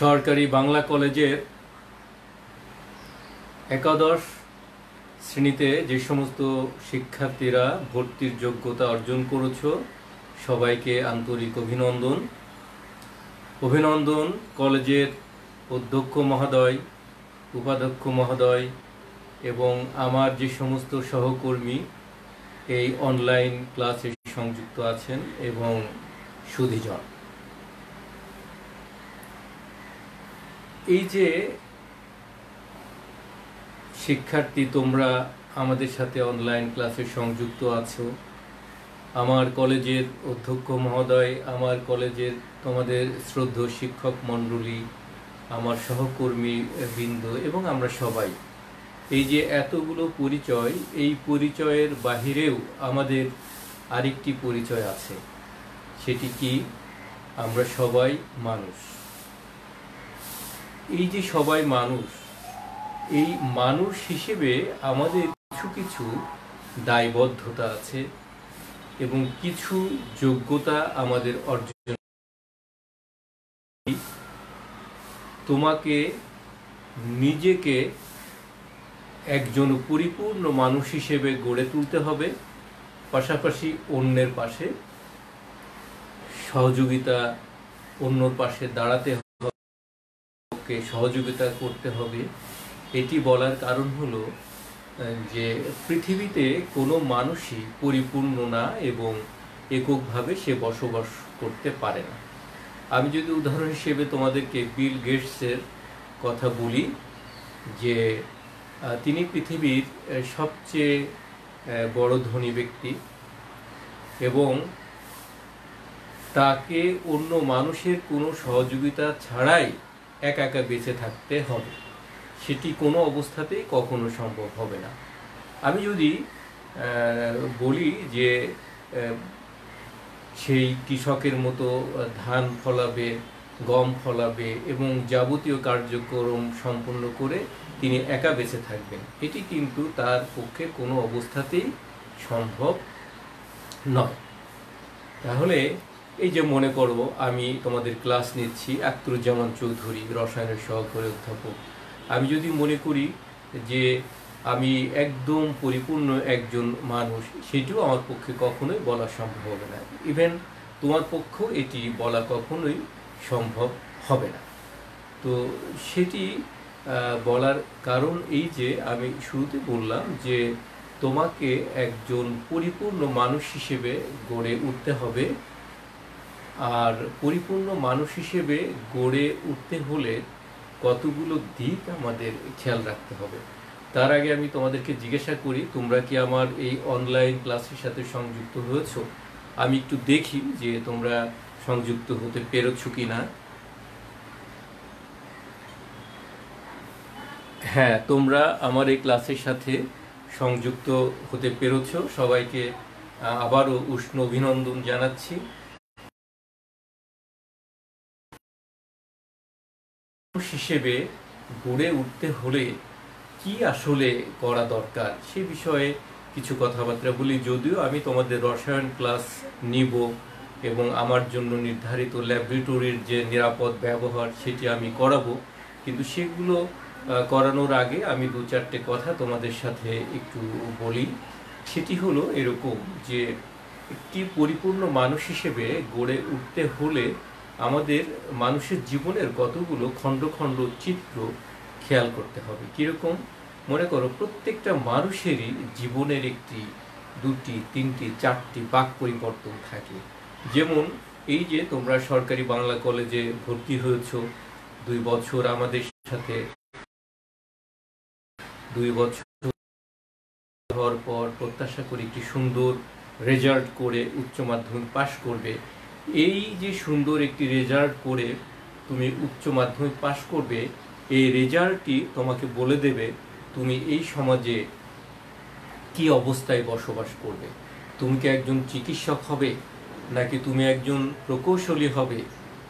সরকারি বাংলা কলেজের একাদশ শ্রেণীতে যে সমস্ত শিক্ষার্থীরা ভর্তির যোগ্যতা অর্জন করেছো সবাইকে আন্তরিক অভিনন্দন। অভিনন্দন কলেজের অধ্যক্ষ মহোদয়, উপাধ্যক্ষ মহোদয় এবং আমার যে সমস্ত সহকর্মী এই অনলাইন ক্লাসে সংযুক্ত আছেন এবং সুধীজন। এই যে শিক্ষার্থী তোমরা আমাদের সাথে অনলাইন ক্লাসে সংযুক্ত আছো, আমার কলেজের অধ্যক্ষ মহোদয়, আমার কলেজের তোমাদের শ্রদ্ধেয় শিক্ষক মণ্ডলী, আমার সহকর্মী বৃন্দ এবং আমরা সবাই, এই যে এতগুলো পরিচয়, এই পরিচয়ের বাহিরেও আমাদের আরেকটি পরিচয় আছে। সেটি কি? আমরা সবাই মানুষ। এই যে সবাই মানুষ, এই মানুষ হিসেবে আমাদের কিছু কিছু দায়বদ্ধতা আছে এবং কিছু যোগ্যতা আমাদের অর্জন। তোমাকে নিজেকে একজন পরিপূর্ণ মানুষ হিসেবে গড়ে তুলতে হবে, পাশাপাশি অন্যের পাশে সহযোগিতা, অন্যর পাশে দাঁড়াতে হবে, সহযোগিতা করতে হবে। এটি বলার কারণ হলো যে পৃথিবীতে কোনো মানুষই পরিপূর্ণ না এবং এককভাবে সে বসবাস করতে পারে না। আমি যদি উদাহরণ হিসেবে তোমাদেরকে বিল গেটসের কথা বলি, যে তিনি পৃথিবীর সবচেয়ে বড় ধনী ব্যক্তি এবং তাকে অন্য মানুষের কোনো সহযোগিতা ছাড়াই একা একা বেঁচে থাকতে হবে। সেটি কোনো অবস্থাতেই কখনো সম্ভব হবে না। আমি যদি বলি যে সেই কৃষকের মতো ধান ফলাবে, গম ফলাবে এবং যাবতীয় কার্যক্রম সম্পন্ন করে তিনি একা বেঁচে থাকবেন, এটি কিন্তু তার পক্ষে কোনো অবস্থাতেই সম্ভব নয়। তাহলে এই যে মনে করো আমি তোমাদের ক্লাস নিচ্ছি, আখতারুজ্জামান চৌধুরী, রসায়নের সহকারী অধ্যাপক। আমি যদি মনে করি যে আমি একদম পরিপূর্ণ একজন মানুষ, সেটিও আমার পক্ষে কখনোই বলা সম্ভব হবে না। ইভেন তোমার পক্ষেও এটি বলা কখনোই সম্ভব হবে না। তো সেটি বলার কারণ এই যে আমি শুরুতে বললাম যে তোমাকে একজন পরিপূর্ণ মানুষ হিসেবে গড়ে উঠতে হবে। আর পরিপূর্ণ মানুষ হিসেবে গড়ে উঠতে হলে কতগুলো দিক আমাদের খেয়াল রাখতে হবে। তার আগে আমি তোমাদেরকে জিজ্ঞাসা করি, তোমরা কি আমার এই অনলাইন ক্লাসের সাথে সংযুক্ত হয়েছো? আমি একটু দেখি যে তোমরা সংযুক্ত হতে পেরেছো কি না। হ্যাঁ, তোমরা আমার এই ক্লাসের সাথে সংযুক্ত হতে পেরেছো। সবাইকে আবারও উষ্ণ অভিনন্দন জানাচ্ছি। হিসেবে গড়ে উঠতে হলে কি আসলে করা দরকার সে বিষয়ে কিছু কথাবার্তা বলি। যদিও আমি তোমাদের রসায়ন ক্লাস নিব এবং আমার জন্য নির্ধারিত ল্যাবরেটরির যে নিরাপদ ব্যবহার সেটি আমি করাবো, কিন্তু সেগুলো করানোর আগে আমি দু চারটে কথা তোমাদের সাথে একটু বলি। সেটি হলো এরকম যে একটি পরিপূর্ণ মানুষ হিসেবে গড়ে উঠতে হলে আমাদের মানুষের জীবনের কতগুলো খণ্ড খণ্ড চিত্র খেয়াল করতে হবে। কীরকম? মনে করো প্রত্যেকটা মানুষেরই জীবনের একটি, দুটি, তিনটি, চারটি বাক পরিবর্তন থাকে। যেমন এই যে তোমরা সরকারি বাংলা কলেজে ভর্তি হয়েছ, 2 বছর আমাদের সাথে, 2 বছর হওয়ার পর প্রত্যাশা করি একটি সুন্দর রেজাল্ট করে উচ্চ মাধ্যমিক পাশ করবে। এই যে সুন্দর একটি রেজাল্ট করে তুমি উচ্চ মাধ্যমিক পাশ করবে, এই রেজাল্টটি তোমাকে বলে দেবে তুমি এই সমাজে কি অবস্থায় বসবাস করবে। তুমি কি একজন চিকিৎসক হবে, নাকি তুমি একজন প্রকৌশলী হবে,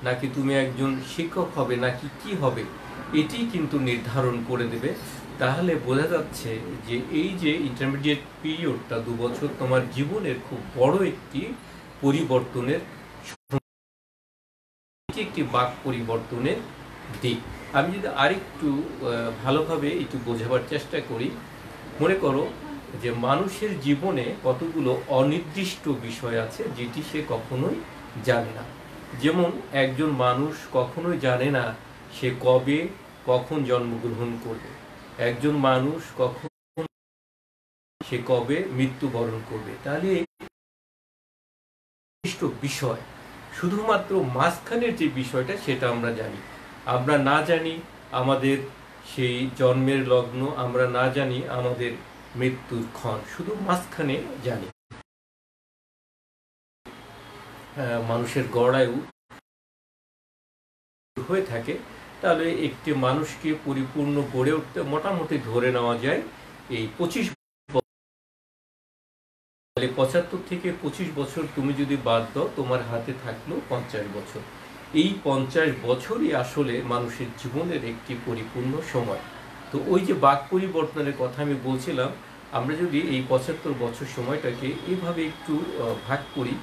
নাকি তুমি একজন শিক্ষক হবে, নাকি কি হবে, এটি কিন্তু নির্ধারণ করে দেবে। তাহলে বোঝা যাচ্ছে যে এই যে ইন্টারমিডিয়েট পিরিয়ডটা 2 বছর তোমার জীবনের খুব বড় একটি পরিবর্তনের, একটি বাক পরিবর্তনের দিক। আমি যদি আরেকটু ভালোভাবে একটু বোঝাবার চেষ্টা করি, মনে করো যে মানুষের জীবনে কতগুলো অনির্দিষ্ট বিষয় আছে যেটি সে কখনোই জানে না। যেমন একজন মানুষ কখনোই জানে না সে কবে কখন জন্মগ্রহণ করবে, একজন মানুষ সে কবে মৃত্যুবরণ করবে। তাহলে নির্দিষ্ট বিষয়, শুধুমাত্র মাঝখানের যে বিষয়টা সেটা আমরা জানি। আমরা না জানি আমাদের সেই জন্মের লগ্ন, আমরা না জানি আমাদের মৃত্যুর ক্ষণ, শুধু মাঝখানে জানি। মানুষের গড়ায়ু হয়ে থাকে, তাহলে একটি মানুষকে পরিপূর্ণ গড়ে উঠতে মোটামুটি ধরে নেওয়া যায় এই 25। 75 থেকে 25 বছর তুমি যদি বাদ দাও, তোমার হাতে থাকলো 50 বছর। এই 50 বছরই আসলে মানুষের জীবনের একটি পরিপূর্ণ সময়। তো ওই যে বাক পরিবর্তনের কথা আমি বলছিলাম, আমরা যদি এই 75 বছর সময়টাকে এইভাবে একটু ভাগ করি,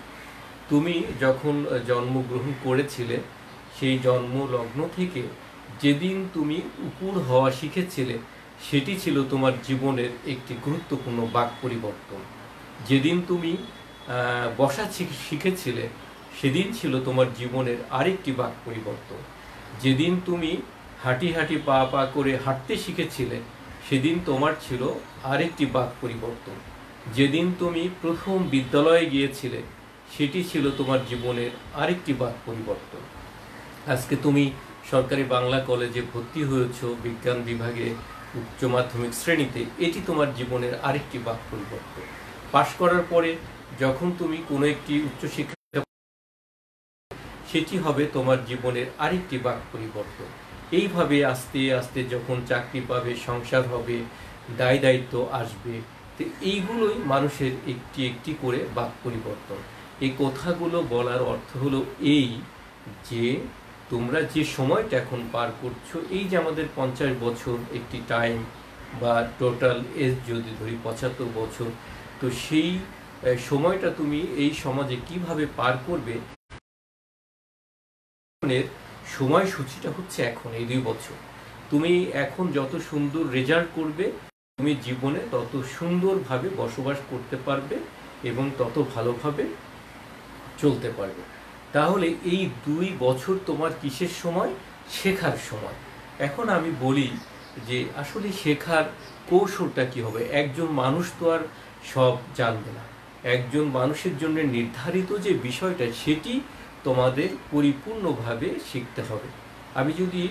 তুমি যখন জন্মগ্রহণ করেছিলে, সেই জন্ম লগ্ন থেকে যেদিন তুমি উপর হওয়া শিখেছিলে, সেটি ছিল তোমার জীবনের একটি গুরুত্বপূর্ণ বাক পরিবর্তন। যেদিন তুমি বসা শিখেছিলে, সেদিন ছিল তোমার জীবনের আরেকটি বাক পরিবর্তন। যেদিন তুমি হাঁটি হাঁটি পা পা করে হাঁটতে শিখেছিলে, সেদিন তোমার ছিল আরেকটি বাক পরিবর্তন। যেদিন তুমি প্রথম বিদ্যালয়ে গিয়েছিলে, সেটি ছিল তোমার জীবনের আরেকটি বাক পরিবর্তন। আজকে তুমি সরকারি বাংলা কলেজে ভর্তি হয়েছ বিজ্ঞান বিভাগে উচ্চ মাধ্যমিক শ্রেণীতে, এটি তোমার জীবনের আরেকটি বাক পরিবর্তন। পাশ করার পরে যখন তুমি কোনো একটি উচ্চশিক্ষা, সেটি হবে তোমার জীবনের আরেকটি বাক পরিবর্তন। এইভাবে আস্তে আস্তে যখন চাকরি পাবে, সংসার হবে, দায় দায়িত্ব আসবে, তো এইগুলোই মানুষের একটি একটি করে বাক পরিবর্তন। এই কথাগুলো বলার অর্থ হলো এই যে তোমরা যে সময়টা এখন পার করছো, এই যে আমাদের 50 বছর একটি টাইম, বা টোটাল এজ যদি ধরি 75 বছর, তো সেই সময়টা তুমি এই সমাজে কিভাবে পার করবে, সময়সূচিটা হচ্ছে এখন এই 2 বছর। তুমি এখন যত সুন্দর রেজাল্ট করবে, তুমি জীবনে তত সুন্দরভাবে বসবাস করতে পারবে এবং তত ভালোভাবে চলতে পারবে। তাহলে এই 2 বছর তোমার কিসের সময়? শেখার সময়। এখন আমি বলি যে আসলে শেখার কৌশলটা কি হবে। একজন মানুষ তো আর সব জানবে না। একজন মানুষের জন্য নির্ধারিত যে বিষয়টা, সেটি তোমাদের পরিপূর্ণভাবে শিখতে হবে। আমি যদি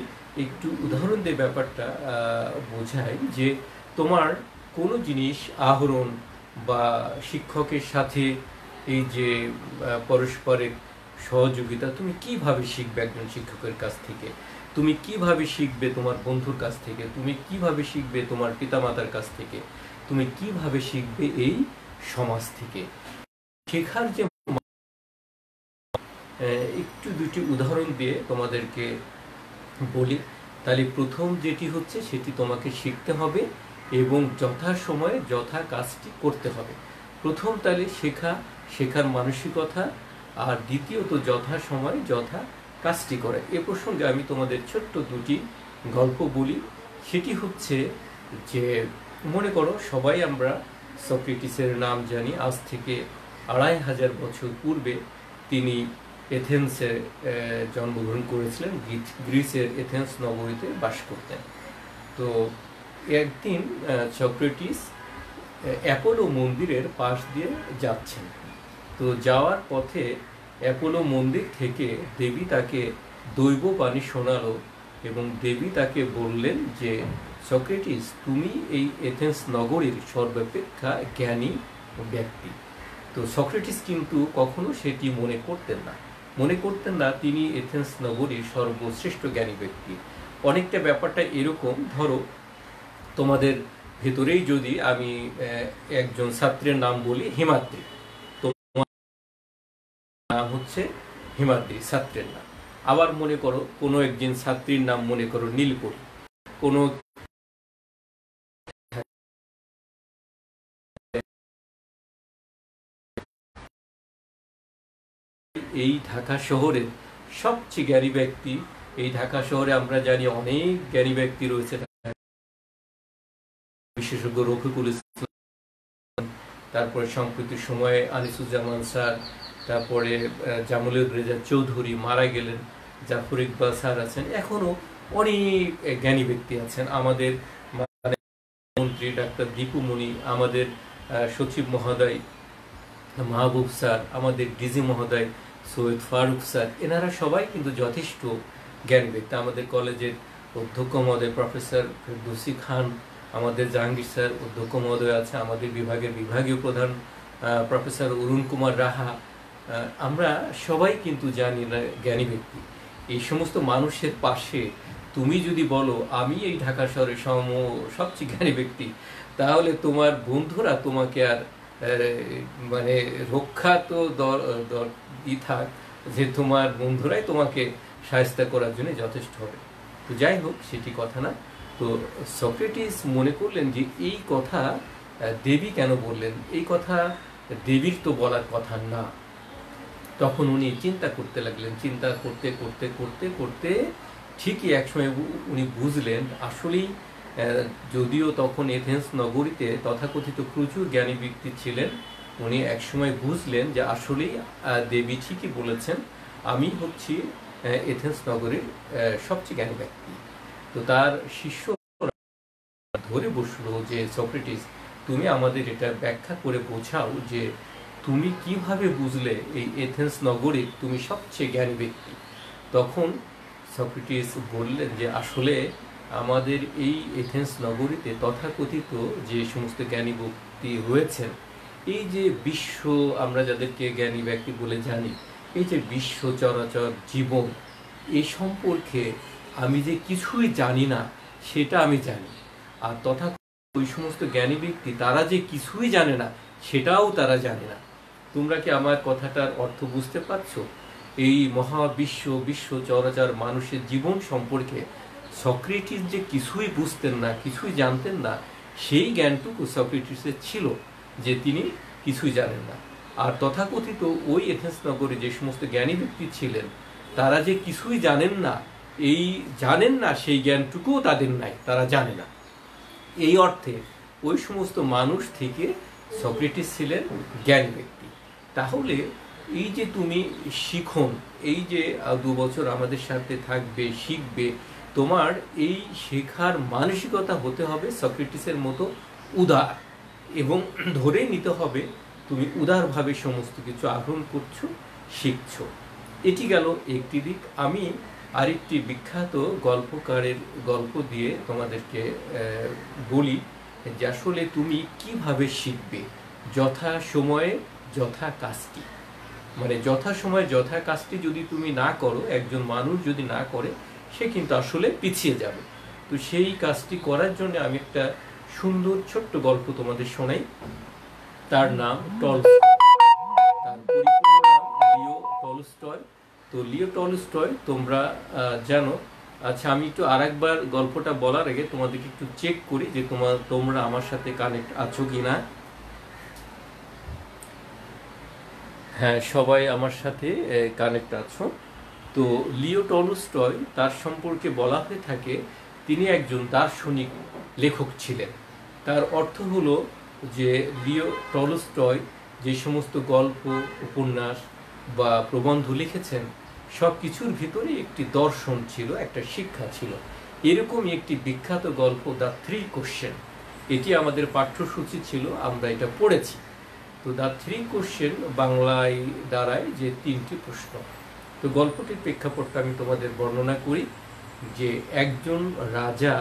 একটু উদাহরণ দিয়ে ব্যাপারটা বোঝাই, যে তোমার কোনো জিনিস আহরণ বা শিক্ষকের সাথে এই যে পরস্পরের সহযোগিতা, তুমি কিভাবে শিখবে একজন শিক্ষকের কাছ থেকে, তুমি কিভাবে শিখবে তোমার বন্ধুর কাছ থেকে, তুমি কিভাবে শিখবে তোমার পিতামাতার কাছ থেকে, তুমি কিভাবে শিখবে এই সমাজ থেকে। শেখার যে একটু দুটি উদাহরণ দিয়ে তোমাদেরকে বলি, তাহলে প্রথম যেটি হচ্ছে, সেটি তোমাকে শিখতে হবে এবং যথাসময়ে যথা কাজটি করতে হবে। প্রথম তাহলে শেখার মানসিকতা, আর দ্বিতীয়ত যথাসময়ে যথা কাজটি করে। এ প্রসঙ্গে আমি তোমাদের ছোট্ট দুটি গল্প বলি। সেটি হচ্ছে যে, মনে করো সবাই আমরা সক্রেটিসের নাম জানি। আজ থেকে 2500 বছর পূর্বে তিনি এথেন্সে জন্মগ্রহণ করেছিলেন, গ্রিসের এথেন্স নগরীতে বাস করতেন। তো একদিন সক্রেটিস অ্যাপোলো মন্দিরের পাশ দিয়ে যাচ্ছেন। তো যাওয়ার পথে অ্যাপোলো মন্দির থেকে দেবী তাকে দৈববাণী শোনালো এবং দেবী তাকে বললেন যে, সক্রেটিস, তুমি এই এথেন্স নগরীর সর্বাপেক্ষা জ্ঞানী ব্যক্তি। তো সক্রেটিস কিন্তু কখনো সেটি মনে করতেন না তিনি এথেন্স নগরীর সর্বশ্রেষ্ঠ জ্ঞানী ব্যক্তি। অনেকটা ব্যাপারটা এরকম, ধরো তোমাদের ভেতরেই যদি আমি একজন ছাত্রের নাম বলি হিমাদ্রি, তো নাম হচ্ছে হিমাদ্রি, ছাত্রের নাম। আবার মনে করো কোনো একজন ছাত্রীর নাম মনে করো নীলপরি, কোনো এই ঢাকা শহরের সবচেয়ে জ্ঞানী ব্যক্তি এই ঢাকা শহরে আমরা জানি অনেক জ্ঞানী ব্যক্তি রয়েছে, বিশেষজ্ঞ রফিকুল ইসলাম, তারপরে সম্প্রতি সময়ে আনিসুজ্জামান স্যার, তারপরে জামুলুর রেজা চৌধুরী মারা গেলেন, জাফর ইকবাল স্যার আছেন, এখনো অনেক জ্ঞানী ব্যক্তি আছেন। আমাদের মন্ত্রী ডাক্তার দীপু মনি, আমাদের সচিব মহোদয় মাহবুব স্যার, আমাদের ডিজি মহোদয় সৈয়দ ফারুক স্যার, এনারা সবাই কিন্তু যথেষ্ট জ্ঞানী ব্যক্তি। আমাদের কলেজের অধ্যক্ষ মহোদয় প্রফেসর ফেরদৌসী খান, আমাদের জাহাঙ্গীর স্যার অধ্যক্ষ মহোদয় আছে, আমাদের বিভাগের বিভাগীয় প্রধান প্রফেসর অরুণ কুমার রাহা, আমরা সবাই কিন্তু জানি না জ্ঞানী ব্যক্তি। এই সমস্ত মানুষের পাশে তুমি যদি বলো আমি এই ঢাকা শহরের সবচেয়ে জ্ঞানী ব্যক্তি, তাহলে তোমার বন্ধুরা তোমাকে আর মানে রক্ষা তো থাক, যে তোমার বন্ধুরাই তোমাকে সাহায্য করার জন্য যথেষ্ট হবে। তো যাই হোক, সেটি কথা না। তো সক্রেটিস মনে করলেন যে এই কথা দেবী কেন বললেন, এই কথা দেবীর তো বলার কথা না। তখন উনি চিন্তা করতে লাগলেন, চিন্তা করতে করতে করতে করতে ঠিকই একসময় উনি বুঝলেন আসলেই, যদিও তখন এথেন্স নগরীতে তথাকথিত প্রচুর জ্ঞানী ব্যক্তি ছিলেন, উনি একসময় বুঝলেন যে আসলেই দেবী ঠিকই বলেছেন, আমি হচ্ছি এথেন্স নগরীর সবচেয়ে জ্ঞানী ব্যক্তি। তো তার শিষ্য ধরে বসলো যে সক্রেটিস, তুমি আমাদের এটা ব্যাখ্যা করে বোঝাও যে তুমি কিভাবে বুঝলে এই এথেন্স নগরীর তুমি সবচেয়ে জ্ঞানী ব্যক্তি। তখন সক্রেটিস বললেন যে আসলে আমাদের এই এথেন্স নগরীতে তথাকথিত যে সমস্ত জ্ঞানী ব্যক্তি হয়েছেন, এই যে বিশ্ব, আমরা যাদেরকে জ্ঞানী ব্যক্তি বলে জানি, এই যে বিশ্ব চরাচর জীবন, এ সম্পর্কে আমি যে কিছুই জানি না সেটা আমি জানি। আর তথাকথিত ওই সমস্ত জ্ঞানী ব্যক্তি তারা যে কিছুই জানে না সেটাও তারা জানে না। তোমরা কি আমার কথাটার অর্থ বুঝতে পারছো? এই মহাবিশ্ব, বিশ্ব চরাচর মানুষের জীবন সম্পর্কে সক্রেটিস যে কিছুই বুঝতেন না, কিছুই জানতেন না, সেই জ্ঞানটুকু সক্রেটিসের ছিল যে তিনি কিছুই জানেন না। আর তথাকথিত ওই এথেন্স নগরে যে সমস্ত জ্ঞানী ব্যক্তি ছিলেন, তারা যে কিছুই জানেন না, এই জানেন না সেই জ্ঞানটুকুও তাদের নাই, তারা জানে না। এই অর্থে ওই সমস্ত মানুষ থেকে সক্রেটিস ছিলেন জ্ঞানী ব্যক্তি। তাহলে এই যে তুমি শিখন, এই যে 2 বছর আমাদের সাথে থাকবে, শিখবে, তোমার এই শেখার মানসিকতা হতে হবে সক্রেটিসের মতো উদার, এবং ধরে নিতে হবে তুমি উদারভাবে সমস্ত কিছু আহরণ করছো, শিখছো। এটি গেল একটি দিক। আমি আরেকটি বিখ্যাত গল্পকারের গল্প দিয়ে তোমাদেরকে বলি যে আসলে তুমি কিভাবে শিখবে যথা সময়ে যথা কাজটি। মানে যথা সময়ে যথা কাজটি যদি তুমি না করো, একজন মানুষ যদি না করে, সে কিন্তু আসলে পিছিয়ে যাবে। তো সেই কাজটি করার জন্য আমি একটা সুন্দর ছোট্ট গল্প তোমাদের শোনাই। তার নাম টলস্টয়, তার পরিপূর্ণ নাম লিও টলস্টয়। তো লিও টলস্টয় তোমরা জানো। আচ্ছা, আমি একটু আরেকবার গল্পটা বলার আগে তোমাদেরকে একটু চেক করি যে তোমরা আমার সাথে কানেক্ট আছো কিনা। হ্যাঁ, সবাই আমার সাথে কানেক্ট আছো। তো লিও টলস্টয়, তার সম্পর্কে বলা হয়ে থাকে তিনি একজন দার্শনিক লেখক ছিলেন। তার অর্থ হলো যে লিও টলস্টয় যে সমস্ত গল্প, উপন্যাস বা প্রবন্ধ লিখেছেন, সব কিছুর ভিতরে একটি দর্শন ছিল, একটা শিক্ষা ছিল। এরকমই একটি বিখ্যাত গল্প দ্য 3 কোশ্চেন, এটি আমাদের পাঠ্যসূচি ছিল, আমরা এটা পড়েছি। তো দ্য 3 কোশ্চেন বাংলায় দাঁড়ায় যে 3টি প্রশ্ন। তো গল্পটির প্রেক্ষাপটটা আমি তোমাদের বর্ণনা করি যে একজন রাজা,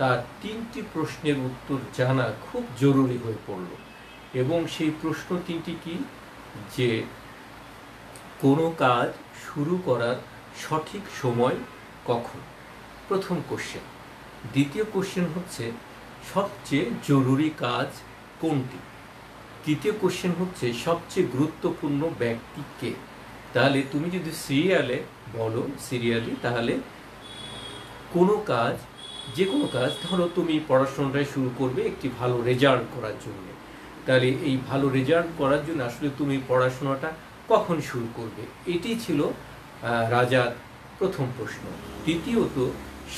তার 3টি প্রশ্নের উত্তর জানা খুব জরুরি হয়ে পড়ল। এবং সেই প্রশ্ন 3টি কি? যে কোনো কাজ শুরু করার সঠিক সময় কখন, প্রথম কোশ্চেন। দ্বিতীয় কোশ্চেন হচ্ছে সবচেয়ে জরুরি কাজ কোনটি। তৃতীয় কোশ্চেন হচ্ছে সবচেয়ে গুরুত্বপূর্ণ ব্যক্তি কে। তাহলে তুমি যদি সিরিয়ালে বলো, সিরিয়ালি, তাহলে কোনো কাজ, যে কোনো কাজ, ধরো তুমি পড়াশোনাটাই শুরু করবে একটি ভালো রেজাল্ট করার জন্য, তাহলে এই ভালো রেজাল্ট করার জন্য আসলে তুমি পড়াশোনাটা কখন শুরু করবে, এটি ছিল রাজার প্রথম প্রশ্ন। দ্বিতীয়ত,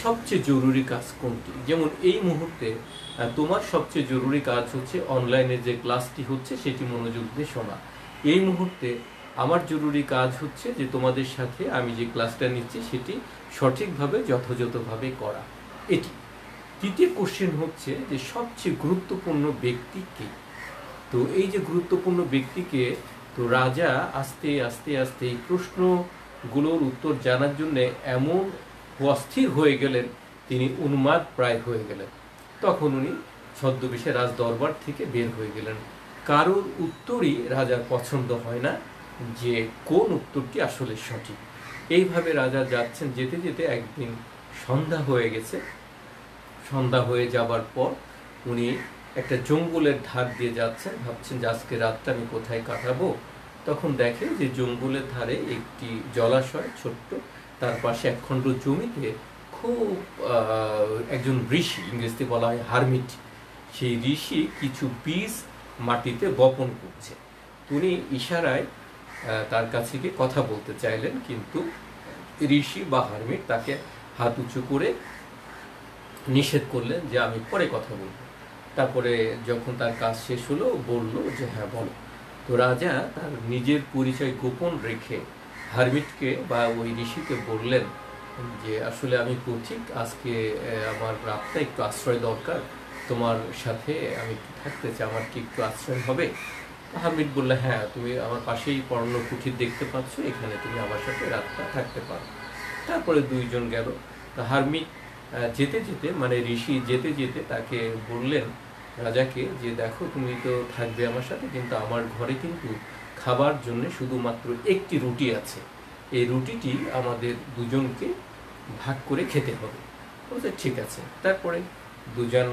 সবচেয়ে জরুরি কাজ কোনটি? যেমন এই মুহূর্তে তোমার সবচেয়ে জরুরি কাজ হচ্ছে অনলাইনে যে ক্লাসটি হচ্ছে সেটি মনোযোগ দিয়ে শোনা। এই মুহূর্তে আমার জরুরি কাজ হচ্ছে যে তোমাদের সাথে আমি যে ক্লাসটা নিচ্ছি সেটি সঠিকভাবে যথাযথভাবে করা। এটি। তৃতীয় কোশ্চেন হচ্ছে যে সবচেয়ে গুরুত্বপূর্ণ ব্যক্তি কে? তো এই যে গুরুত্বপূর্ণ ব্যক্তিকে, তো রাজা আস্তে আস্তে আস্তে এই প্রশ্নগুলোর উত্তর জানার জন্য এমন অস্থির হয়ে গেলেন, তিনি উন্মাদ প্রায় হয়ে গেলেন। তখন উনি ছদ্মবেশে রাজ দরবার থেকে বের হয়ে গেলেন। কারোর উত্তরই রাজার পছন্দ হয় না যে কোন উত্তরটি আসলে সঠিক। এইভাবে রাজা যাচ্ছেন, যেতে যেতে একদিন সন্ধ্যা হয়ে গেছে। সন্ধ্যা হয়ে যাবার পর উনি একটা জঙ্গলের ধার দিয়ে যাচ্ছেন, ভাবছেন যে আজকে রাতটা আমি কোথায় কাটাবো। তখন দেখেন যে জঙ্গলের ধারে একটি জলাশয় ছোট্ট, তার পাশে একখণ্ড জমিতে খুব একজন ঋষি, ইংরেজিতে বলা হয় হারমিট, সেই ঋষি কিছু বীজ মাটিতে বপন করছে। উনি ইশারায় তার কাছে গিয়ে কথা বলতে চাইলেন, কিন্তু ঋষি বা হারমিট তাকে হাত উঁচু করে নিষেধ করলেন যে আমি পরে কথা বলবো। তারপরে যখন তার কাজ শেষ হলো বলল যে হ্যাঁ বলো। তো রাজা তার নিজের পরিচয় গোপন রেখে হারমিটকে বা ওই ঋষিকে বললেন যে আসলে আমি পথিক, আজকে আমার রাতটা একটু আশ্রয় দরকার, তোমার সাথে আমি একটু থাকতে চাই, আমার কি একটু আশ্রয় হবে? হারমিট বললে হ্যাঁ, তুমি আমার পাশেই পর্ণ কুঠির দেখতে পাচ্ছ, এখানে তুমি আমার সাথে রাতটা থাকতে পারো। তারপরে দুইজন গেল। হারমিট যেতে যেতে, মানে ঋষি যেতে যেতে তাকে বললেন রাজাকে যে দেখো, তুমি তো থাকবে আমার সাথে, কিন্তু আমার ঘরে কিন্তু খাবার জন্য শুধুমাত্র একটি রুটি আছে, এই রুটিটি আমাদের দুজনকে ভাগ করে খেতে হবে। বলছে ঠিক আছে। তারপরে দুজন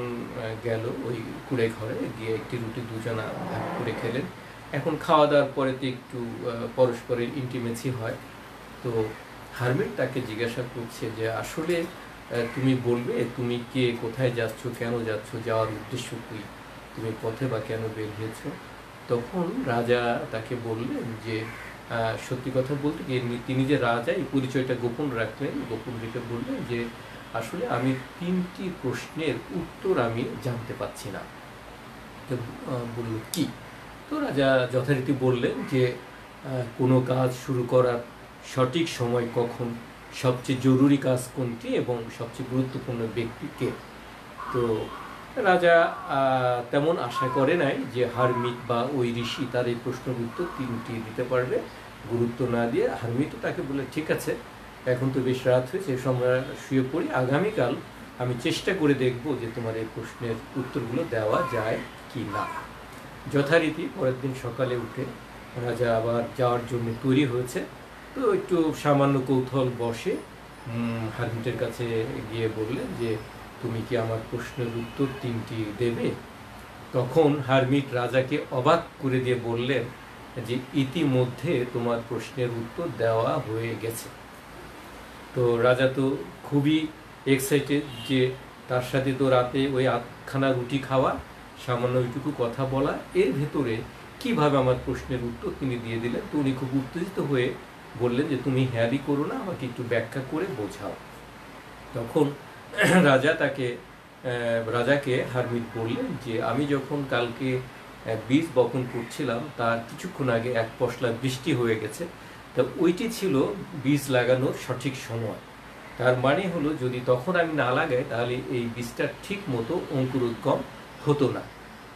গেল ওই কুড়ে ঘরে, গিয়ে একটি রুটি দুজনা ভাগ করে খেলেন। এখন খাওয়া দাওয়ার পরে তো একটু পরস্পরের ইন্টিমেসি হয়। তো হারমিট তাকে জিজ্ঞাসা করছে যে আসলে তুমি বলবে তুমি কে, কোথায় যাচ্ছ, কেন যাচ্ছ, যাওয়ার উদ্দেশ্য কী, তুমি পথে বা কেন বের হয়েছ? তখন রাজা তাকে বললেন যে সত্যি কথা বলতে কি, তিনি যে রাজা এই পরিচয়টা গোপন রাখলেন, গোপন রেখে বললেন যে আসলে আমি 3টি প্রশ্নের উত্তর আমি জানতে পাচ্ছি না। তো বলল কি? তো রাজা যথারীতি বললেন যে কোনো কাজ শুরু করার সঠিক সময় কখন, সবচেয়ে জরুরি কাজ কোনটি এবং সবচেয়ে গুরুত্বপূর্ণ ব্যক্তি কে। তো রাজা তেমন আশা করে নাই যে হারমিট বা ওই ঋষি তার এই প্রশ্নের উত্তর 3টি দিতে পারবে। গুরুত্ব না দিয়ে হারমিটও তাকে বলে ঠিক আছে, এখন তো বেশ রাত হয়েছে, সময় শুয়ে পড়ি, আগামীকাল আমি চেষ্টা করে দেখব যে তোমার এই প্রশ্নের উত্তরগুলো দেওয়া যায় কি না। যথারীতি পরের দিন সকালে উঠে রাজা আবার যাওয়ার জন্য তৈরি হয়েছে। তো একটু সামান্য কৌতূহল বসে হারমিটের কাছে গিয়ে বললেন যে তুমি কি আমার প্রশ্নের উত্তর 3টি দেবে? তখন হারমিট রাজাকে অবাক করে দিয়ে বললেন যে ইতিমধ্যে তোমার প্রশ্নের উত্তর দেওয়া হয়ে গেছে। তো রাজা তো খুবই এক্সাইটেড যে তার সাথে তো রাতে ওই 8খানা রুটি খাওয়া, সামান্য ওইটুকু কথা বলা, এর ভেতরে কিভাবে আমার প্রশ্নের উত্তর তিনি দিয়ে দিলেন। তো উনি খুব উত্তেজিত হয়ে বললেন যে তুমি হ্যারি করো না, আমাকে একটু ব্যাখ্যা করে বোঝাও। তখন রাজাকে হারমিট বললেন যে আমি যখন কালকে বীজ বপন করছিলাম তার কিছুক্ষণ আগে এক পশলা বৃষ্টি হয়ে গেছে, তা ওইটি ছিল বীজ লাগানোর সঠিক সময়। তার মানে হলো যদি তখন আমি না লাগাই তাহলে এই বীজটা ঠিক মতো অঙ্কুরোদ্গম হতো না।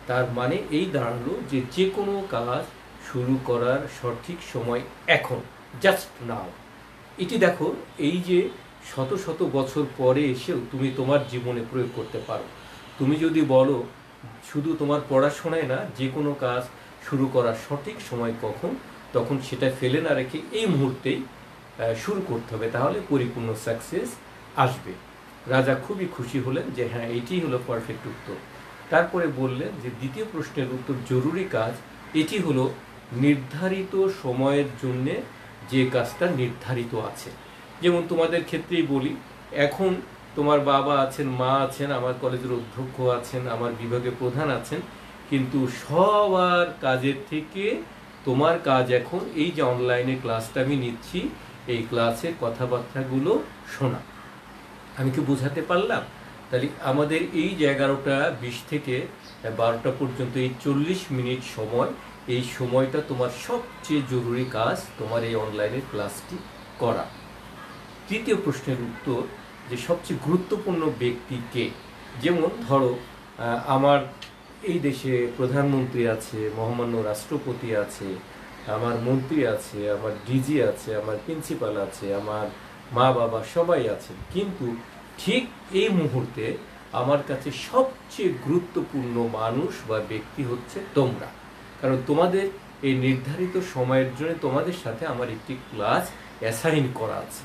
তার মানে এই দাঁড়ালো যে যে কোনো কাজ শুরু করার সঠিক সময় এখন, জাস্ট নাও। এটি দেখো, এই যে শত শত বছর পরে এসেও তুমি তোমার জীবনে প্রয়োগ করতে পারো। তুমি যদি বলো শুধু তোমার পড়াশোনায় না, যে কোনো কাজ শুরু করার সঠিক সময় কখন, তখন সেটা ফেলে না রেখে এই মুহূর্তেই শুরু করতে হবে, তাহলে পরিপূর্ণ সাকসেস আসবে। রাজা খুবই খুশি হলেন যে হ্যাঁ, এটি হলো পারফেক্ট উত্তর। তারপরে বললেন যে দ্বিতীয় প্রশ্নের উত্তর জরুরি কাজ, এটি হলো নির্ধারিত সময়ের জন্যে যে কাজটা নির্ধারিত আছে। যেমন তোমাদের ক্ষেত্রেই বলি, এখন তোমার বাবা আছেন, মা আছেন, আমার কলেজের অধ্যক্ষ আছেন, আমার বিভাগের প্রধান আছেন, কিন্তু সবার কাজের থেকে তোমার কাজ এখন এই যে অনলাইনে ক্লাসটা আমি নিচ্ছি, এই ক্লাসের কথাবার্তাগুলো শোনা। আমি কি বোঝাতে পারলাম? তাহলে আমাদের এই যে 11টা 20 থেকে 12টা পর্যন্ত এই 40 মিনিট সময়, এই সময়টা তোমার সবচেয়ে জরুরি কাজ তোমার এই অনলাইনের ক্লাসটি করা। তৃতীয় প্রশ্নের উত্তর, যে সবচেয়ে গুরুত্বপূর্ণ ব্যক্তি কে? যেমন ধরো আমার এই দেশে প্রধানমন্ত্রী আছে, মহামান্য রাষ্ট্রপতি আছে, আমার মন্ত্রী আছে, আমার ডিজি আছে, আমার প্রিন্সিপাল আছে, আমার মা বাবা সবাই আছে, কিন্তু ঠিক এই মুহূর্তে আমার কাছে সবচেয়ে গুরুত্বপূর্ণ মানুষ বা ব্যক্তি হচ্ছে তোমরা। কারণ তোমাদের এই নির্ধারিত সময়ের জন্য তোমাদের সাথে আমার একটি ক্লাস অ্যাসাইন করা আছে।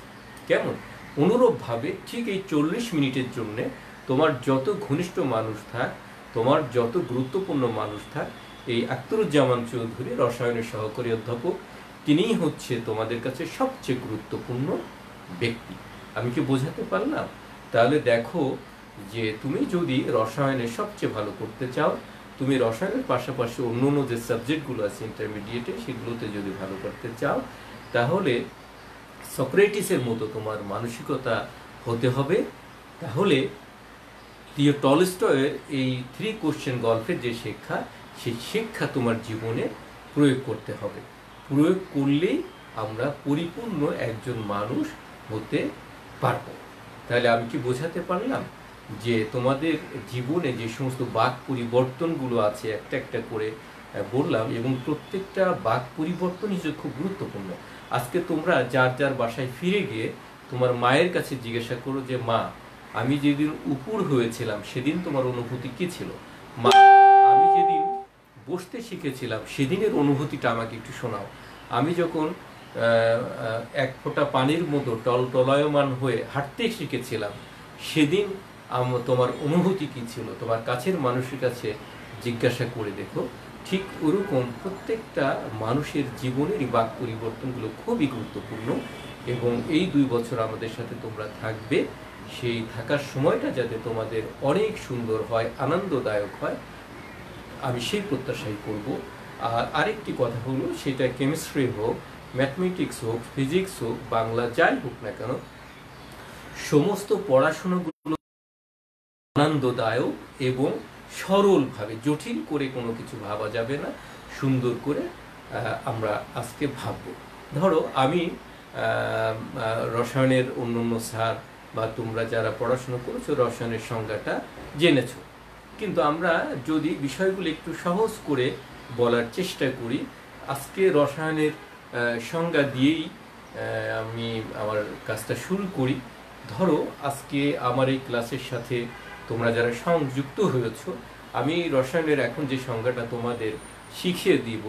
কেমন? অনুরূপভাবে ঠিক এই 40 মিনিটের জন্যে তোমার যত ঘনিষ্ঠ মানুষ থাক, তোমার যত গুরুত্বপূর্ণ মানুষ থাক, এই আখতারুজ্জামান চৌধুরী রসায়নের সহকারী অধ্যাপক, তিনিই হচ্ছে তোমাদের কাছে সবচেয়ে গুরুত্বপূর্ণ ব্যক্তি। আমি কি বোঝাতে পারলাম? তাহলে দেখো যে তুমি যদি রসায়নে সবচেয়ে ভালো করতে চাও, তুমি রসায়নের পাশাপাশি অন্য অন্য যে সাবজেক্টগুলো আছে ইন্টারমিডিয়েটে, সেগুলোতে যদি ভালো করতে চাও, তাহলে সক্রেটিসের মতো তোমার মানসিকতা হতে হবে। তাহলে লিও টলস্টয়ের এই 3 কোশ্চেন গল্পের যে শিক্ষা, সেই শিক্ষা তোমার জীবনে প্রয়োগ করতে হবে। প্রয়োগ করলেই আমরা পরিপূর্ণ একজন মানুষ হতে পারব। তাহলে আমি কি বোঝাতে পারলাম যে তোমাদের জীবনে যে সমস্ত বাক পরিবর্তনগুলো আছে একটা একটা করে বললাম, এবং প্রত্যেকটা বাক পরিবর্তনই যে খুব গুরুত্বপূর্ণ। আজকে তোমরা যার যার বাসায় ফিরে গিয়ে তোমার মায়ের কাছে জিজ্ঞাসা করো যে মা, আমি যেদিন উপুর হয়েছিলাম সেদিন তোমার অনুভূতি কি ছিল? মা, আমি যেদিন বসতে শিখেছিলাম সেদিনের অনুভূতিটা আমাকে একটু শোনাও। আমি যখন এক ফোঁটা পানির মতো টলটলায়মান হয়ে হাঁটতে শিখেছিলাম সেদিন তোমার অনুভূতি কি ছিল? তোমার কাছের মানুষের কাছে জিজ্ঞাসা করে দেখো। ঠিক ওরকম প্রত্যেকটা মানুষের জীবনেরই বাক পরিবর্তনগুলো খুবই গুরুত্বপূর্ণ, এবং এই 2 বছর আমাদের সাথে তোমরা থাকবে, সেই থাকার সময়টা যাতে তোমাদের অনেক সুন্দর হয়, আনন্দদায়ক হয়, আমি সেই প্রত্যাশাই করব। আর আরেকটি কথা হলো, সেটা কেমিস্ট্রি হোক, ম্যাথমেটিক্স হোক, ফিজিক্স হোক, বাংলা যাই হোক না কেন, সমস্ত পড়াশোনাগুলো আনন্দদায়ক এবং সরলভাবে, জটিল করে কোনো কিছু ভাবা যাবে না, সুন্দর করে আমরা আজকে ভাবব। ধরো আমি রসায়নের অন্য স্যার বা তোমরা যারা পড়াশোনা করেছো রসায়নের সংজ্ঞাটা জেনেছো, কিন্তু আমরা যদি বিষয়গুলো একটু সহজ করে বলার চেষ্টা করি, আজকে রসায়নের সংজ্ঞা দিয়েই আমি আমার কাজটা শুরু করি। ধরো আজকে আমার এই ক্লাসের সাথে তোমরা যারা সংযুক্ত হয়েছ, আমি রসায়নের এখন যে সংজ্ঞাটা তোমাদের শিখিয়ে দিব,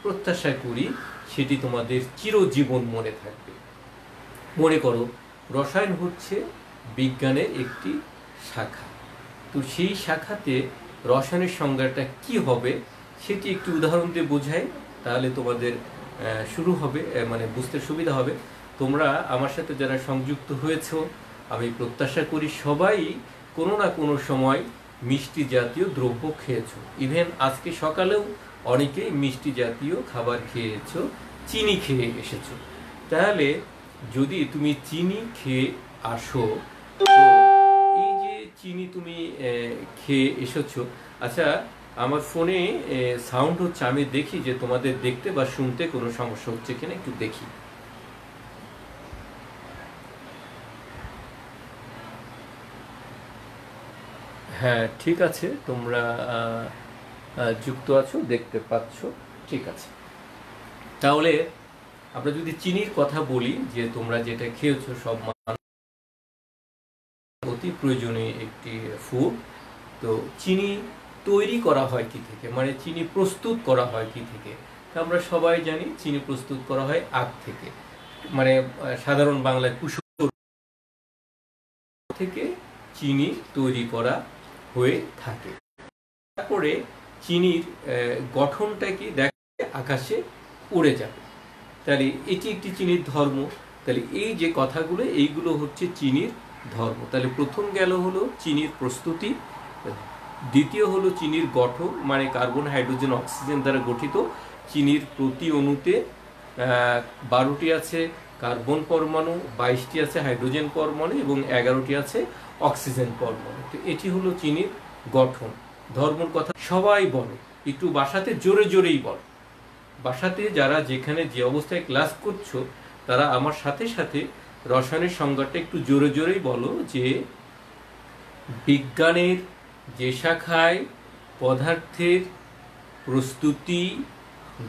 প্রত্যাশা করি সেটি তোমাদের চিরজীবন মনে থাকবে। মনে করো, রসায়ন হচ্ছে বিজ্ঞানের একটি শাখা, তো সেই শাখাতে রসায়নের সংজ্ঞাটা কি হবে সেটি একটু উদাহরণ দিয়ে বোঝাই, তাহলে তোমাদের শুরু হবে, মানে বুঝতে সুবিধা হবে। তোমরা আমার সাথে যারা সংযুক্ত হয়েছো, আমি প্রত্যাশা করি সবাই কোনো না কোনো সময় মিষ্টি জাতীয় দ্রব্য খেয়েছো। ইভেন আজকে সকালেও অনেকেই মিষ্টি জাতীয় খাবার খেয়েছো, চিনি খেয়ে এসেছো। তাহলে যদি তুমি চিনি খেয়ে আসো, তো এই যে চিনি তুমি খেয়ে এসেছো, আচ্ছা আমার ফোনে সাউন্ড হচ্ছে, আমি দেখি যে তোমাদের দেখতে বা শুনতে কোনো সমস্যা হচ্ছে কিনা, একটু দেখি। হ্যাঁ ঠিক আছে, তোমরা যুক্ত আছো, দেখতে পাচ্ছ, ঠিক আছে। তাহলে আমরা যদি চিনির কথা বলি, যে তোমরা যেটা খেয়েছো সব অতি প্রয়োজনীয় একটি ফুড, তো চিনি তৈরি করা হয় কি থেকে, মানে চিনি প্রস্তুত করা হয় কি থেকে? আমরা সবাই জানি চিনি প্রস্তুত করা হয় আখ থেকে, মানে সাধারণ বাংলায় কুসুম থেকে চিনি তৈরি করা হয়ে থাকে। তারপরে চিনির গঠনটা কি দেখে আকাশে উড়ে যাবে, তাহলে এটি একটি চিনির ধর্ম। তাহলে এই যে কথাগুলো, এইগুলো হচ্ছে চিনির ধর্ম। তাহলে প্রথম গেল হলো চিনির প্রস্তুতি, দ্বিতীয় হলো চিনির গঠন, মানে কার্বন, হাইড্রোজেন, অক্সিজেন দ্বারা গঠিত। চিনির প্রতি অণুতে 12টি আছে কার্বন পরমাণু, 22টি আছে হাইড্রোজেন পরমাণু এবং 11টি আছে অক্সিজেন পরমাণু। তো এটি হলো চিনির গঠন। ধর্মর কথা সবাই বলে, একটু বাসাতে জোরে জোরেই বল। বাসাতে যারা যেখানে যে অবস্থায় ক্লাস করছো তারা আমার সাথে সাথে রসায়নের সংজ্ঞাটা একটু জোরে জোরেই বলো, যে বিজ্ঞানের যে শাখায় পদার্থের প্রস্তুতি,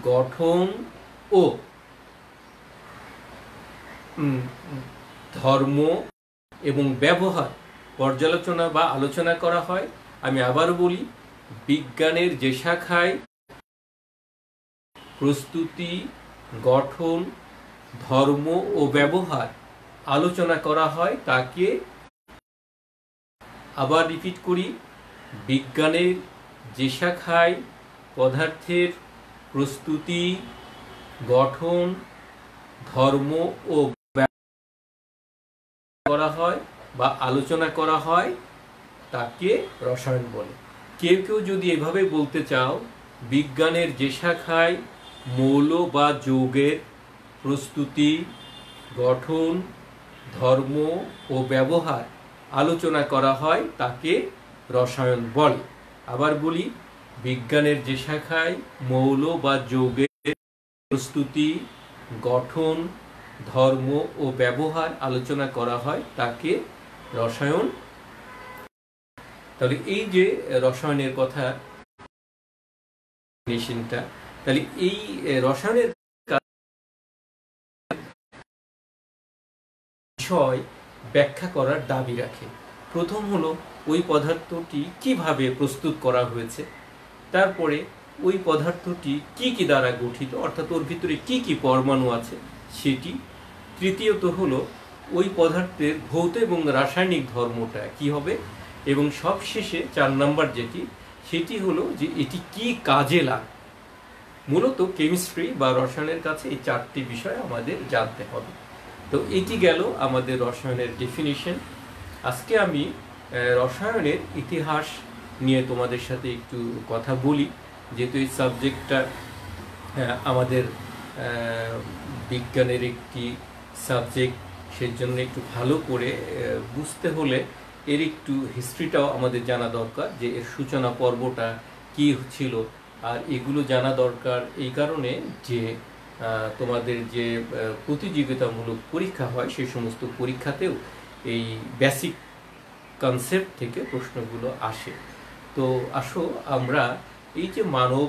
গঠন ও ধর্ম এবং ব্যবহার পর্যালোচনা বা আলোচনা করা হয়। আমি আবার বলি, বিজ্ঞানের যে শাখায় প্রস্তুতি, গঠন, ধর্ম ও ব্যবহার আলোচনা করা হয় তাকে, আবার রিপিট করি, বিজ্ঞানের যে শাখায় পদার্থের প্রস্তুতি, গঠন, ধর্ম ও করা হয় বা আলোচনা করা হয় তাকে রসায়ন বলে। কেউ কেউ যদি এভাবে বলতে চাও, বিজ্ঞানের যে শাখায় মৌল বা যৌগের প্রস্তুতি, গঠন, ধর্ম ও ব্যবহার আলোচনা করা হয় তাকে রসায়ন বলে। আবার বলি, বিজ্ঞানের যে শাখায় মৌল বা যৌগের প্রস্তুতি, গঠন, ধর্ম ও ব্যবহার আলোচনা করা হয় তাকে রসায়ন। তাহলে এই যে রসায়নের কথা, তাহলে এই রসায়নের বিষয় ব্যাখ্যা করার দাবি রাখে। প্রথম হলো ওই পদার্থটি কিভাবে প্রস্তুত করা হয়েছে, তারপরে ওই পদার্থটি কি কি দ্বারা গঠিত, অর্থাৎ ওর ভিতরে কি কি পরমাণু আছে সেটি। তৃতীয়ত হলো ওই পদার্থের ভৌত এবং রাসায়নিক ধর্মটা কি হবে, এবং সবশেষে 4 নম্বর যেটি, সেটি হলো যে এটি কি কাজে লাগে। মূলত কেমিস্ট্রি বা রসায়নের কাছে এই 4টি বিষয় আমাদের জানতে হবে। তো এটি গেল আমাদের রসায়নের ডেফিনিশন। আজকে আমি রসায়নের ইতিহাস নিয়ে তোমাদের সাথে একটু কথা বলি, যেহেতু এই সাবজেক্টটা আমাদের বিজ্ঞানের একটি সাবজেক্ট, সেজন্য একটু ভালো করে বুঝতে হলে এর একটু হিস্ট্রিটাও আমাদের জানা দরকার, যে এর সূচনা পর্বটা কি ছিল। আর এগুলো জানা দরকার এই কারণে যে তোমাদের যে প্রতিযোগিতামূলক পরীক্ষা হয় সেই সমস্ত পরীক্ষাতেও এই বেসিক কনসেপ্ট থেকে প্রশ্নগুলো আসে। তো আসো আমরা এই যে মানব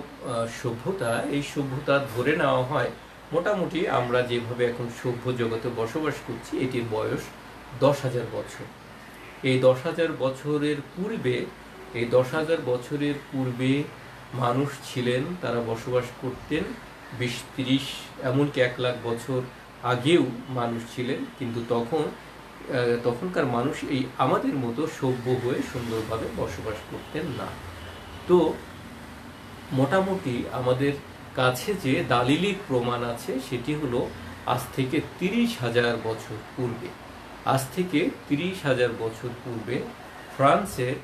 সভ্যতা, এই সভ্যতা ধরে নেওয়া হয় মোটামুটি আমরা যেভাবে এখন সভ্য জগতে বসবাস করছি এটির বয়স 10,000 বছর। এই 10,000 বছরের পূর্বে, এই 10,000 বছরের পূর্বে মানুষ ছিলেন, তারা বসবাস করতেন। 20-30 এমনকি 1 লাখ বছর আগেও মানুষ ছিলেন, কিন্তু তখনকার মানুষ এই আমাদের মতো সভ্য হয়ে সুন্দরভাবে বসবাস করতেন না। তো মোটামুটি আমাদের কাছে যে দালিলিক প্রমাণ আছে সেটি হলো আজ থেকে 30,000 বছর পূর্বে। আজ থেকে 30,000 বছর পূর্বে ফ্রান্সের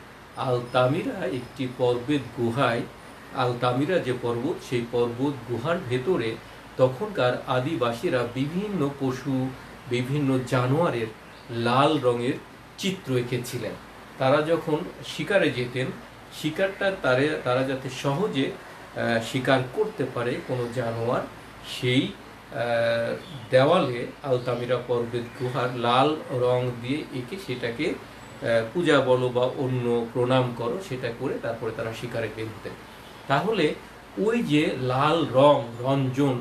আলতামিরা একটি পর্বত গুহায়, আলতামিরা যে পর্বত, সেই পর্বত গুহার ভেতরে তখনকার আদিবাসীরা বিভিন্ন পশু, বিভিন্ন জানোয়ারের লাল রঙের চিত্র এঁকেছিলেন। তারা যখন শিকারে যেতেন, শিকারটা তারা যাতে সহজে শিকার করতে পারে কোনো জানোয়ার, সেই দেওয়ালে আলতামিরা পর্বত গুহার লাল রং দিয়ে এঁকে সেটাকে পূজা বলো বা অন্য প্রণাম করো সেটা করে তারপরে তারা শিকারে বের হতেন। তাহলে ওই যে লাল রং, রঞ্জন,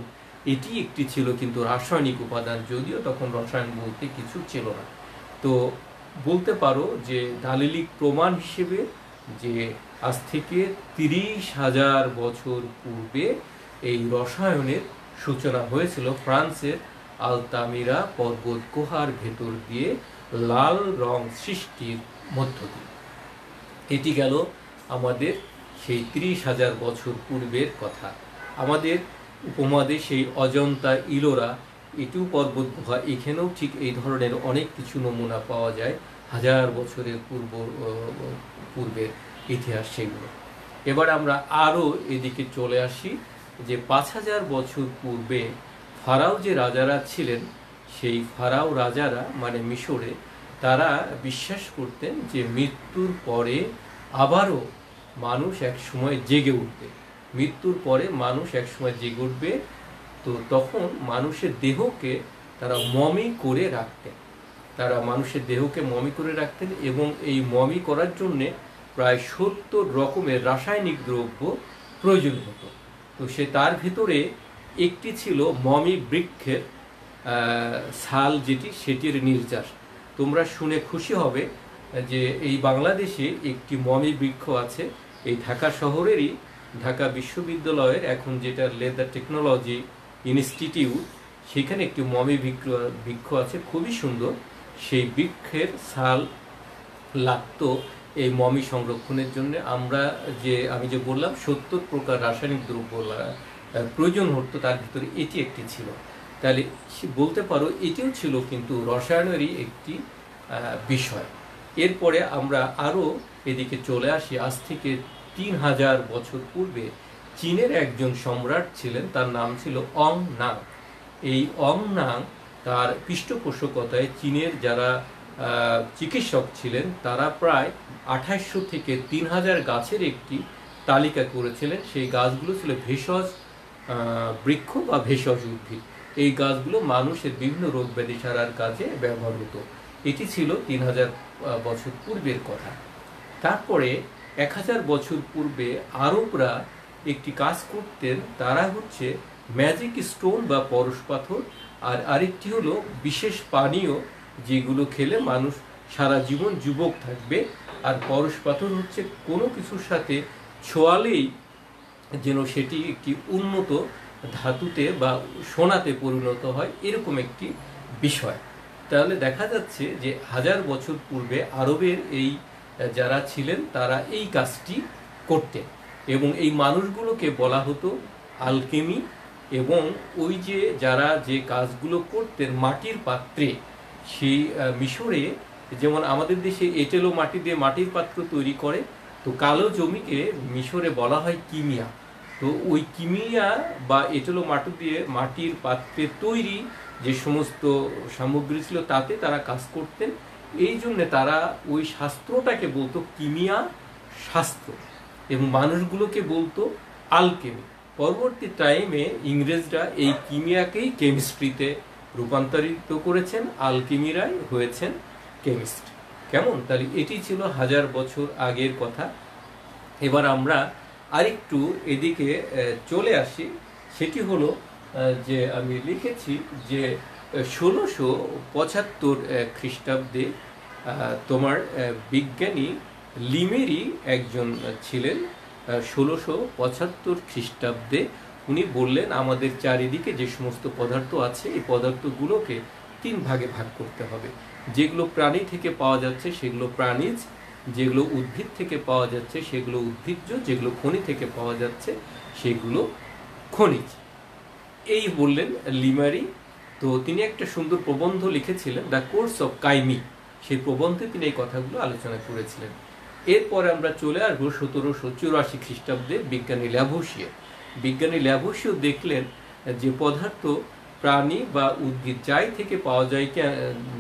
এটি একটি ছিল কিন্তু রাসায়নিক উপাদান, যদিও তখন রসায়ন বলতে কিছু ছিল না। তো বলতে পারো যে দালিলিক প্রমাণ হিসেবে যে আজ থেকে 30,000 বছর পূর্বে এই রসায়নের সূচনা হয়েছিল ফ্রান্সের আলতামিরা পর্বত গুহার ভেতর দিয়ে লাল রং সৃষ্টির মধ্য দিয়ে। এটি গেল আমাদের সেই 30,000 বছর পূর্বের কথা। আমাদের উপমহাদেশ সেই অজন্তা, ইলোরা, এটিও পর্বত গুহা, এখানেও ঠিক এই ধরনের অনেক কিছু নমুনা পাওয়া যায়, 1000 বছরের পূর্বের ইতিহাস সেগুলো। এবার আমরা আরও এদিকে চলে আসি যে 5,000 বছর পূর্বে ফারাও যে রাজারা ছিলেন সেই ফারাও রাজারা মানে মিশরে তারা বিশ্বাস করতেন যে মৃত্যুর পরে আবারও মানুষ এক সময় জেগে উঠবে, মৃত্যুর পরে মানুষ এক সময় জেগে উঠবে। তো তখন মানুষের দেহকে তারা মমি করে রাখতেন, তারা মানুষের দেহকে মমি করে রাখতেন এবং এই মমি করার জন্যে প্রায় 70 রকমের রাসায়নিক দ্রব্য প্রয়োজন হতো। তো তার ভিতরে একটি ছিল মমি বৃক্ষের ছাল, সেটির নির্যাস। তোমরা শুনে খুশি হবে যে এই বাংলাদেশে একটি মমি বৃক্ষ আছে, এই ঢাকা শহরেরই ঢাকা বিশ্ববিদ্যালয়ের এখন যেটা লেদার টেকনোলজি ইনস্টিটিউট, সেখানে একটি মমি বৃক্ষ আছে, খুবই সুন্দর। সেই বৃক্ষের ছাল লাগতো এই মমি সংরক্ষণের জন্য। আমি যে বললাম 70 প্রকার রাসায়নিক দ্রব্য প্রয়োজন হতো, তার ভিতরে এটি একটি ছিল। তাহলে বলতে পারো এটিও ছিল কিন্তু রসায়নেরই একটি বিষয়। এরপরে আমরা আরও এদিকে চলে আসি। আজ থেকে 3000 বছর পূর্বে চীনের একজন সম্রাট ছিলেন, তার নাম ছিল অং নাং। এই অং নাং তার পৃষ্ঠপোষকতায় চীনের যারা চিকিৎসক ছিলেন তারা প্রায় 2800 থেকে 3000 গাছের একটি তালিকা করেছিলেন। সেই গাছগুলো ছিল ভেষজ বৃক্ষ বা ভেষজ উদ্ভিদ। এই গাছগুলো মানুষের বিভিন্ন রোগ ব্যাধি সারার কাজে ব্যবহার হতো। এটি ছিল 3000 বছর পূর্বের কথা। তারপরে 1000 বছর পূর্বে আরবরা একটি কাজ করতেন, তারা হচ্ছে ম্যাজিক স্টোন বা পরশ পাথর, আর আরেকটি হলো বিশেষ পানীয় যেগুলো খেলে মানুষ সারা জীবন যুবক থাকবে। আর পরশ পাথর হচ্ছে কোনো কিছুর সাথে ছোঁয়ালেই যেন সেটি একটি উন্নত ধাতুতে বা সোনাতে পরিণত হয়, এরকম একটি বিষয়। তাহলে দেখা যাচ্ছে যে 1000 বছর পূর্বে আরবের এই যারা ছিলেন তারা এই কাজটি করতেন এবং এই মানুষগুলোকে বলা হতো আলকেমি। এবং ওই যে যারা যে কাজগুলো করতেন মাটির পাত্রে, সেই মিশরে যেমন আমাদের দেশে এঁটেলো মাটি দিয়ে মাটির পাত্র তৈরি করে, তো কালো জমিকে মিশরে বলা হয় কিমিয়া। তো ওই কিমিয়া বা এঁটেলো মাটি দিয়ে মাটির পাত্রে তৈরি যে সমস্ত সামগ্রী ছিল তাতে তারা কাজ করতেন। এই জন্যে তারা ওই শাস্ত্রটাকে বলতো কিমিয়া শাস্ত্র এবং মানুষগুলোকে বলতো আলকেমি। পরবর্তী টাইমে ইংরেজরা এই কিমিয়াকেই কেমিস্ট্রিতে রূপান্তরিত করেছেন, আলকেমিরাই হয়েছেন কেমিস্ট। কেমন? তাহলে এটি ছিল 1000 বছর আগের কথা। এবার আমরা আরেকটু এদিকে চলে আসি। সেটি হলো যে আমি লিখেছি যে 1675 খ্রিস্টাব্দে তোমার বিজ্ঞানী লিমেরি একজন ছিলেন। 1675 খ্রিস্টাব্দে উনি বললেন আমাদের চারিদিকে যে সমস্ত পদার্থ আছে এই পদার্থগুলোকে 3 ভাগে ভাগ করতে হবে। যেগুলো প্রাণী থেকে পাওয়া যাচ্ছে সেগুলো প্রাণীজ, যেগুলো উদ্ভিদ থেকে পাওয়া যাচ্ছে সেগুলো উদ্ভিজ্জ, যেগুলো খনি থেকে পাওয়া যাচ্ছে সেগুলো খনিজ। এই বললেন লিমারি। তো তিনি একটা সুন্দর প্রবন্ধ লিখেছিলেন দ্য কোর্স অফ কাইমি, সেই প্রবন্ধে তিনি এই কথাগুলো আলোচনা করেছিলেন। এরপরে আমরা চলে আসবো 1784 খ্রিস্টাব্দে বিজ্ঞানী ল্যাভোসিয়ে। বিজ্ঞানী ল্যাভোসিয়ে দেখলেন যে পদার্থ প্রাণী বা উদ্ভিদ যাই থেকে পাওয়া যায়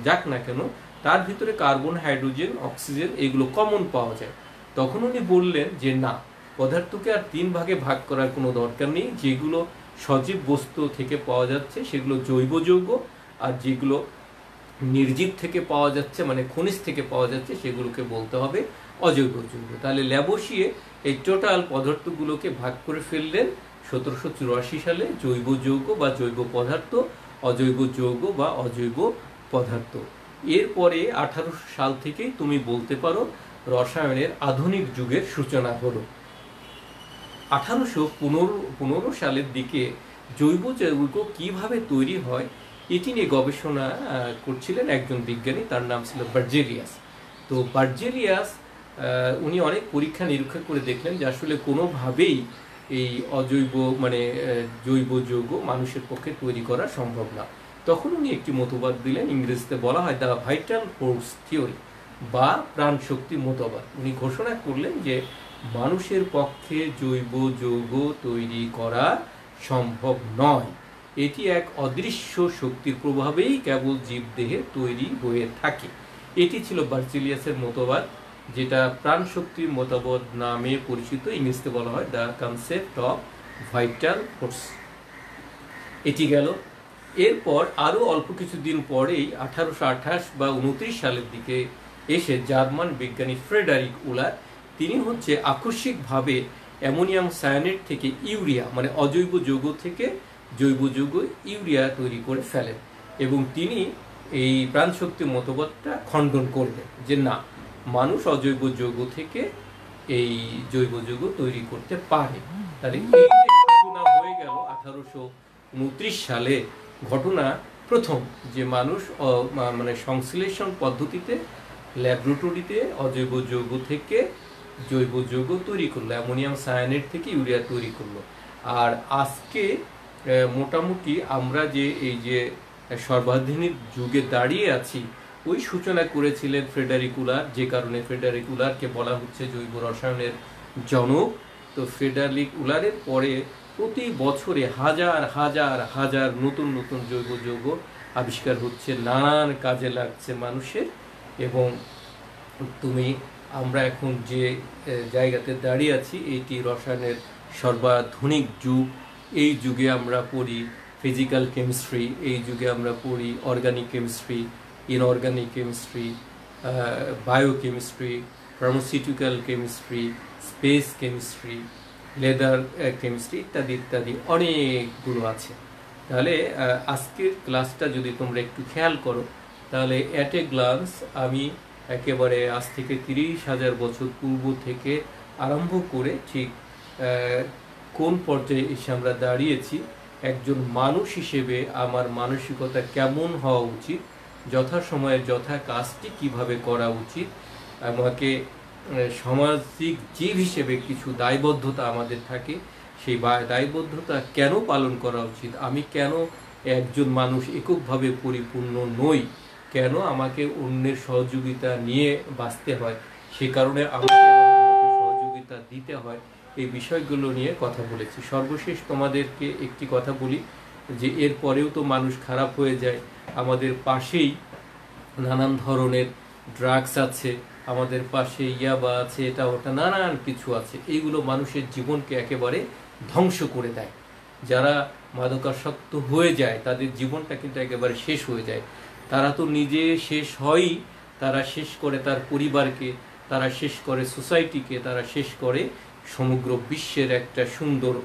যাক না কেন তার ভিতরে কার্বন, হাইড্রোজেন, অক্সিজেন এগুলো কমন পাওয়া যায়। তখন উনি বললেন যে না, পদার্থকে আর 3 ভাগে ভাগ করার কোনো দরকার নেই। যেগুলো সজীব বস্তু থেকে পাওয়া যাচ্ছে সেগুলো জৈব যৌগ, আর যেগুলো নির্জীব থেকে পাওয়া যাচ্ছে মানে খনিজ থেকে পাওয়া যাচ্ছে সেগুলোকে বলতে হবে অজৈব যৌগ। তাহলে ল্যাভোসিয়ে এই টোটাল পদার্থগুলোকে ভাগ করে ফেললেন 1784 সালে, জৈব যৌগ বা জৈব পদার্থ, অজৈব যৌগ বা অজৈব পদার্থ। এরপরে 1800 সাল থেকেই তুমি বলতে পারো রসায়নের আধুনিক যুগের সূচনা হলো। 1815 সালের দিকে জৈব যৌগ কিভাবে তৈরি হয় এটি নিয়ে গবেষণা করছিলেন একজন বিজ্ঞানী, তার নাম ছিল বার্জেলিয়াস। তো বার্জেলিয়াস উনি অনেক পরীক্ষা নিরীক্ষা করে দেখলেন যে আসলে কোনোভাবেই এই অজৈব মানে জৈব যৌগ মানুষের পক্ষে তৈরি করা সম্ভব না। তখন উনি একটি মতবাদ দিলেন, ইংরেজিতে বলা হয় দ্য ভাইটাল ফোর্স থিওরি বা প্রাণশক্তি মতবাদ। উনি ঘোষণা করলেন যে মানুষের পক্ষে জৈব যৌগ তৈরি করা সম্ভব নয় এটি এক অদৃশ্য শক্তির প্রভাবেই কেবল জীবদেহে তৈরি হয়ে থাকে। এটি ছিল বার্জিলিয়াসের মতবাদ, যেটা প্রাণশক্তির মতবাদ নামে পরিচিত। ইংরেজিতে বলা হয় the concept of vital force. এটি গেল। এরপর আরও অল্প কিছুদিন পরেই 1828 বা 29 সালের দিকে এসে জার্মান বিজ্ঞানী ফ্রেডারিক উলার, তিনি হচ্ছে আকস্মিকভাবে অ্যামোনিয়াম সায়ানেট থেকে ইউরিয়া, মানে অজৈব যৌগ থেকে জৈব যৌগ ইউরিয়া তৈরি করে ফেলেন, এবং তিনি এই প্রাণশক্তির মতবাদটা খণ্ডন করলেন যে না, মানুষ অজৈব যৌগ থেকে এই জৈব যৌগ তৈরি করতে পারে। তাহলে এই যে ঘটনা হয়ে গেল 1829 সালে, ঘটনা প্রথম যে মানুষ মানে সংশ্লেষণ পদ্ধতিতে ল্যাবরেটরিতে অজৈব যৌগ থেকে জৈব যৌগ তৈরি করলো, অ্যামোনিয়াম সায়ানেট থেকে ইউরিয়া তৈরি করলো। আর আজকে মোটামুটি আমরা যে এই যে সর্বাধুনিক যুগে দাঁড়িয়ে আছি, ওই সূচনা করেছিলেন ফ্রেডারিক উলার, যে কারণে ফ্রেডারিক উলারকে বলা হচ্ছে জৈব রসায়নের জনক। তো ফ্রেডারিক উলারের পরে প্রতি বছরে হাজার হাজার হাজার নতুন নতুন জৈব যৌগ আবিষ্কার হচ্ছে, নানান কাজে লাগছে মানুষের। এবং আমরা এখন যে জায়গাতে দাঁড়িয়ে আছি, এইটি রসায়নের সর্বাধুনিক যুগ। এই যুগে আমরা পড়ি ফিজিক্যাল কেমিস্ট্রি, এই যুগে আমরা পড়ি organic chemistry, inorganic chemistry, biochemistry, pharmaceutical chemistry, space chemistry, leather chemistry ইত্যাদি ইত্যাদি অনেকগুলো আছে। তাহলে আজকের ক্লাসটা যদি তোমরা একটু খেয়াল করো, তাহলে অ্যাট এ গ্লান্স আমি একেবারে আজ থেকে 30,000 বছর পূর্ব থেকে আরম্ভ করে ঠিক কোন পর্যায়ে এসে আমরা দাঁড়িয়েছি, একজন মানুষ হিসেবে আমার মানসিকতা কেমন হওয়া উচিত, যথাসময়ে যথা কাজটি কিভাবে করা উচিত, আমাকে সামাজিক জীব হিসেবে কিছু দায়বদ্ধতা আমাদের থাকে, সেই দায়বদ্ধতা কেন পালন করা উচিত, আমি কেন একজন মানুষ এককভাবে পরিপূর্ণ নই, কেন আমাকে অন্যের সহযোগিতা নিয়ে বাঁচতে হয়, সে কারণে আমাকে সহযোগিতা দিতে হয়, এই বিষয়গুলো নিয়ে কথা বলেছি। সর্বশেষ তোমাদেরকে একটি কথা বলি যে এরপরেও তো মানুষ খারাপ হয়ে যায়, আমাদের পাশেই নানান ধরনের ড্রাগস আছে, আমাদের পাশে ইয়াবা আছে, এটা ওটা নানান কিছু আছে, এইগুলো মানুষের জীবনকে একেবারে ধ্বংস করে দেয়। যারা মাদকাসক্ত হয়ে যায় তাদের জীবনটা কিন্তু একেবারে শেষ হয়ে যায়। তারা তো নিজে শেষ হয়ই, তারা শেষ করে তার পরিবারকে, তারা শেষ করে সোসাইটিকে, তারা শেষ করে সমগ্র বিশ্বের একটা সুন্দর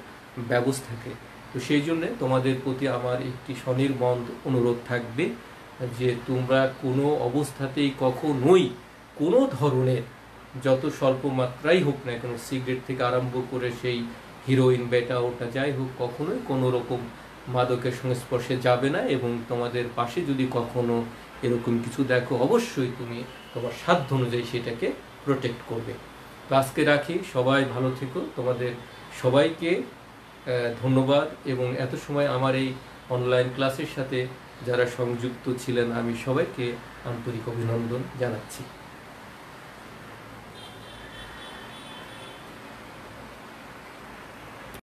ব্যবস্থাকে। তো সেই জন্যে তোমাদের প্রতি আমার একটি স্বনির্বন্ধ অনুরোধ থাকবে যে তোমরা কোনো অবস্থাতেই কখনোই কোনো ধরনের, যত স্বল্প মাত্রাই হোক না কেন, সিগারেট থেকে আরম্ভ করে সেই হিরোইন বেটা ওটা যাই হোক, কখনোই কোনো রকম মাদকের সংস্পর্শে যাবে না। এবং তোমাদের পাশে যদি কখনো এরকম কিছু দেখো, অবশ্যই তুমি তোমার সাধ্য অনুযায়ী সেটাকে প্রোটেক্ট করবে। তো আজকে রাখি, সবাই ভালো থেকো, তোমাদের সবাইকে ধন্যবাদ। এবং এত সময় আমার এই অনলাইন ক্লাসের সাথে যারা সংযুক্ত ছিলেন, আমি সবাইকে আন্তরিক অভিনন্দন জানাচ্ছি।